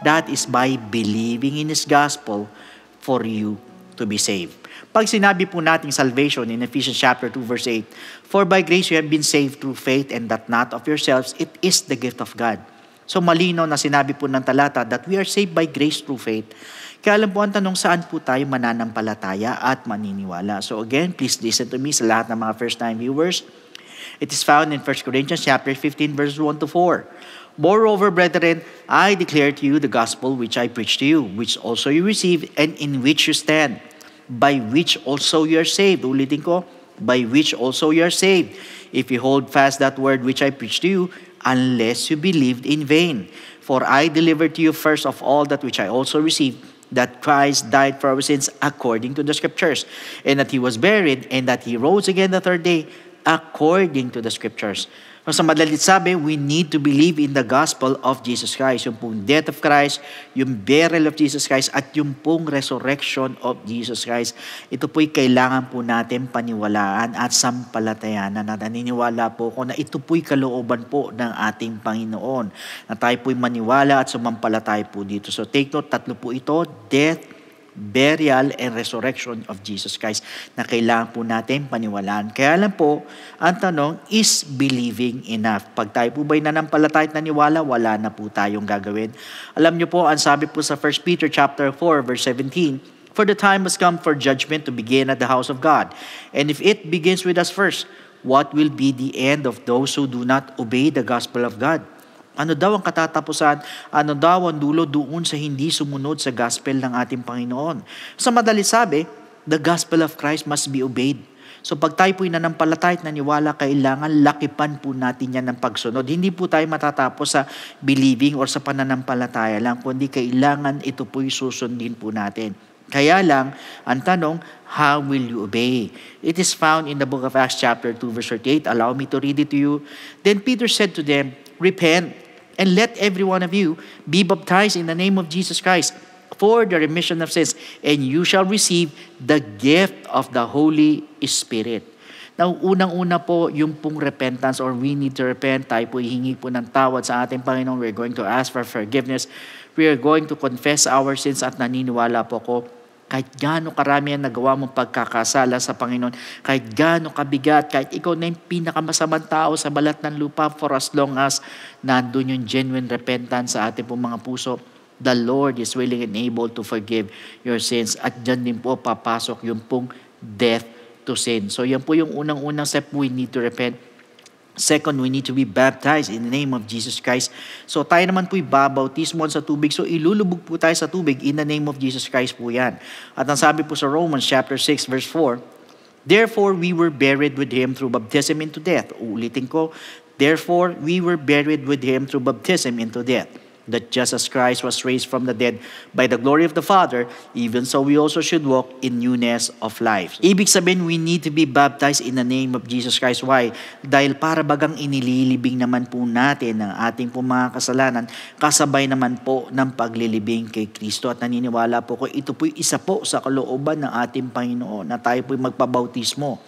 That is by believing in His gospel for you to be saved. Pag sinabi po nating salvation in Ephesians chapter 2 verse 8, for by grace you have been saved through faith, and that not of yourselves, it is the gift of God. So malinaw na sinabi po ng talata that we are saved by grace through faith. Kaya alam po ang tanong, saan po tayo mananampalataya at maniniwala? So again, please listen to me sa lahat ng mga first-time viewers. It is found in 1 Corinthians chapter 15 verses 1 to 4. Moreover, brethren, I declare to you the gospel which I preached to you, which also you received, and in which you stand, by which also you are saved. Ulitin ko, by which also you are saved, if you hold fast that word which I preached to you, unless you believed in vain. For I delivered to you first of all that which I also received, that Christ died for our sins according to the Scriptures, and that He was buried, and that He rose again the third day according to the Scriptures. So sa madalit sabi, we need to believe in the gospel of Jesus Christ. Yung pong death of Christ, yung burial of Jesus Christ, at yung pong resurrection of Jesus Christ. Ito po'y kailangan po natin paniwalaan at sampalatayanan. Na naniniwala po ko na ito po'y kalooban po ng ating Panginoon. Na tayo po'y maniwala at sumampalatay po dito. So take note, tatlo po ito: death, burial, and resurrection of Jesus Christ na kailangan po natin paniwalaan. Kaya lang po, ang tanong, is believing enough? Pag tayo po ba'y nanampalataya at naniwala, wala na po tayong gagawin. Alam niyo po, ang sabi po sa 1 Peter chapter 4 verse 17, for the time has come for judgment to begin at the house of God. And if it begins with us first, what will be the end of those who do not obey the gospel of God? Ano daw ang katatapusan? Ano daw ang dulo doon sa hindi sumunod sa gospel ng ating Panginoon? Sa madali sabi, the gospel of Christ must be obeyed. So pag tayo po'y nanampalataya at naniwala, kailangan lakipan po natin yan ng pagsunod. Hindi po tayo matatapos sa believing or sa pananampalataya lang, kundi kailangan ito po'y susundin po natin. Kaya lang, ang tanong, how will you obey? It is found in the book of Acts chapter 2 verse 38. Allow me to read it to you. Then Peter said to them, repent, and let every one of you be baptized in the name of Jesus Christ for the remission of sins, and you shall receive the gift of the Holy Spirit. Now, unang-una po, yung pong repentance, or we need to repent, tayo po hihingi po ng tawad sa ating Panginoon. We're going to ask for forgiveness. We are going to confess our sins, at naniniwala po ko, kahit gaano karami ang nagawa mong pagkakasala sa Panginoon, kahit gaano kabigat, kahit ikaw na yung pinakamasamang tao sa balat ng lupa, for as long as nandun yung genuine repentance sa ating pong mga puso, the Lord is willing and able to forgive your sins. At dyan din po papasok yung pong death to sin. So yan po yung unang-unang step, we need to repent. Second, we need to be baptized in the name of Jesus Christ. So tayo naman po'y babautismon sa tubig. So ilulubog po tayo sa tubig in the name of Jesus Christ po yan. At ang sabi po sa Romans chapter 6 verse 4, therefore we were buried with Him through baptism into death. Ulitin ko, therefore we were buried with Him through baptism into death, that just as Christ was raised from the dead by the glory of the Father, even so we also should walk in newness of life. Ibig sabihin, we need to be baptized in the name of Jesus Christ. Why? Dahil para bagang inililibing naman po natin ang ating po mga kasalanan, kasabay naman po ng paglilibing kay Kristo. At naniniwala po ko, ito po'y isa po sa kalooban ng ating Panginoon, na tayo po'y magpabautismo.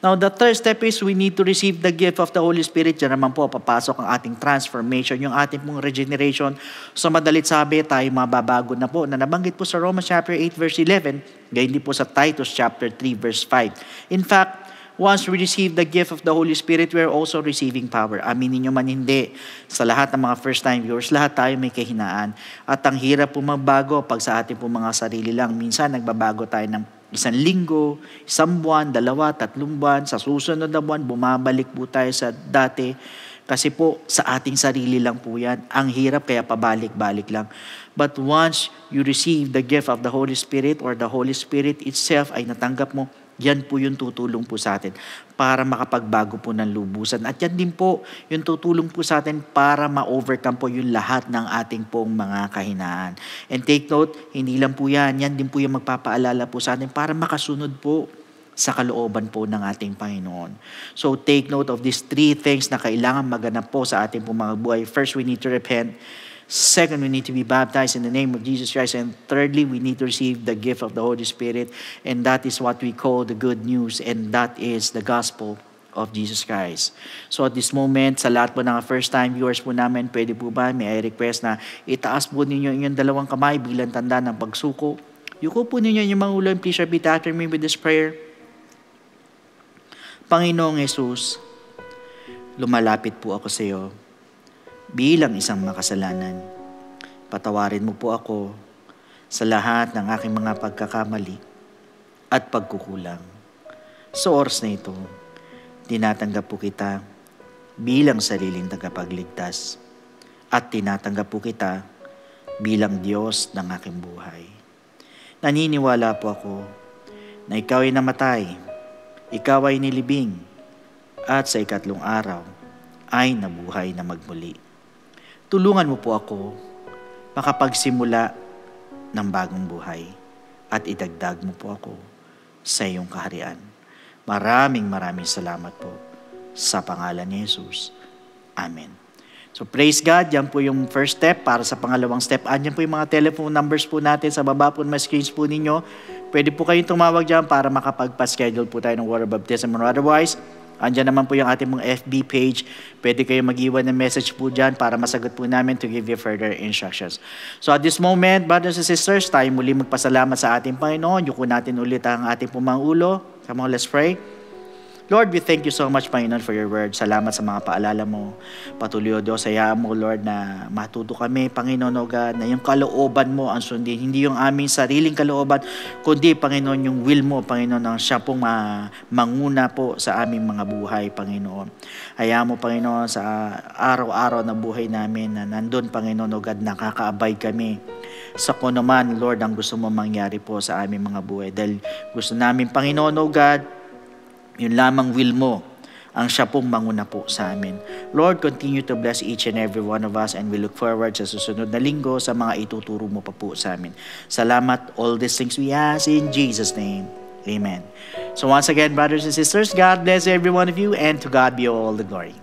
Now, the third step is we need to receive the gift of the Holy Spirit. Diyan naman po papasok ang ating transformation, yung ating pong regeneration. So madalit sabi, tayo mababago na po, na nabanggit po sa Romans chapter 8 verse 11, gayon din po sa Titus chapter 3 verse 5. In fact, once we receive the gift of the Holy Spirit, we are also receiving power. Aminin nyo man hindi, sa lahat ng mga first-time viewers, lahat tayo may kahinaan. At ang hirap po magbago pag sa ating po mga sarili lang. Minsan nagbabago tayo ng 1 linggo, 1 buwan, 2, 3 buwan, sa susunod na buwan, bumabalik po tayo sa dati. Kasi po, sa ating sarili lang po yan. Ang hirap, kaya pabalik-balik lang. But once you receive the gift of the Holy Spirit, or the Holy Spirit itself ay natanggap mo, Yan po yung tutulong po sa atin para makapagbago po ng lubusan. At yan din po yung tutulong po sa atin para ma-overcome po yung lahat ng ating pong mga kahinaan. And take note, hindi lang po yan. Yan din po yung magpapaalala po sa atin para makasunod po sa kalooban po ng ating Panginoon. So take note of these 3 things na kailangan maganap po sa ating pong mga buhay. First, we need to repent. Second, we need to be baptized in the name of Jesus Christ. And thirdly, we need to receive the gift of the Holy Spirit. And that is what we call the good news. And that is the gospel of Jesus Christ. So at this moment, sa lahat po ng first-time viewers po namin, pwede po ba, may I request na itaas po ninyo inyong 2 kamay bilang tanda ng pagsuko. Yuko po ninyo yung mga ulo, and please repeat after me with this prayer. Panginoong Jesus, lumalapit po ako sa iyo bilang isang makasalanan. Patawarin mo po ako sa lahat ng aking mga pagkakamali at pagkukulang. Sa oras na ito, tinatanggap po kita bilang sariling tagapagligtas at tinatanggap po kita bilang Diyos ng aking buhay. Naniniwala po ako na ikaw ay namatay, ikaw ay nilibing, at sa 3 araw ay nabuhay na magmuli. Tulungan mo po ako makapagsimula ng bagong buhay at idagdag mo po ako sa iyong kaharian. Maraming salamat po sa pangalan ni Jesus. Amen. So praise God, yan po yung first step. Para sa pangalawang step, andyan po yung mga telephone numbers po natin sa baba po ng screens po ninyo. Pwede po kayong tumawag dyan para makapagpa-schedule po tayo ng water baptism or otherwise. Andyan naman po yung ating mga FB page. Pwede kayo mag-iwan ng message po dyan para masagot po namin to give you further instructions. So at this moment, brothers and sisters, tayo muli magpasalamat sa ating Panginoon. Yuko natin ulit ang ating pumangulo. Come on, let's pray. Lord, we thank you so much, Panginoon, for your word. Salamat sa mga paalala mo. Patuloy, O Diyos, hayaan mo, Lord, na matuto kami, Panginoon, O God, na yung kalooban mo ang sundin. Hindi yung aming sariling kalooban, kundi, Panginoon, yung will mo, Panginoon, ang siya pong manguna po sa aming mga buhay, Panginoon. Hayaan mo, Panginoon, sa araw-araw na buhay namin na nandun, Panginoon, O God, nakakaabay kami sa kung naman, Lord, ang gusto mo mangyari po sa aming mga buhay. Dahil gusto namin, Panginoon, O God, yun lamang will mo ang siya pong manguna po sa amin. Lord, continue to bless each and every one of us and we look forward sa susunod na linggo sa mga ituturo mo pa po sa amin. Salamat. All these things we ask in Jesus' name. Amen. So once again, brothers and sisters, God bless every one of you and to God be all the glory.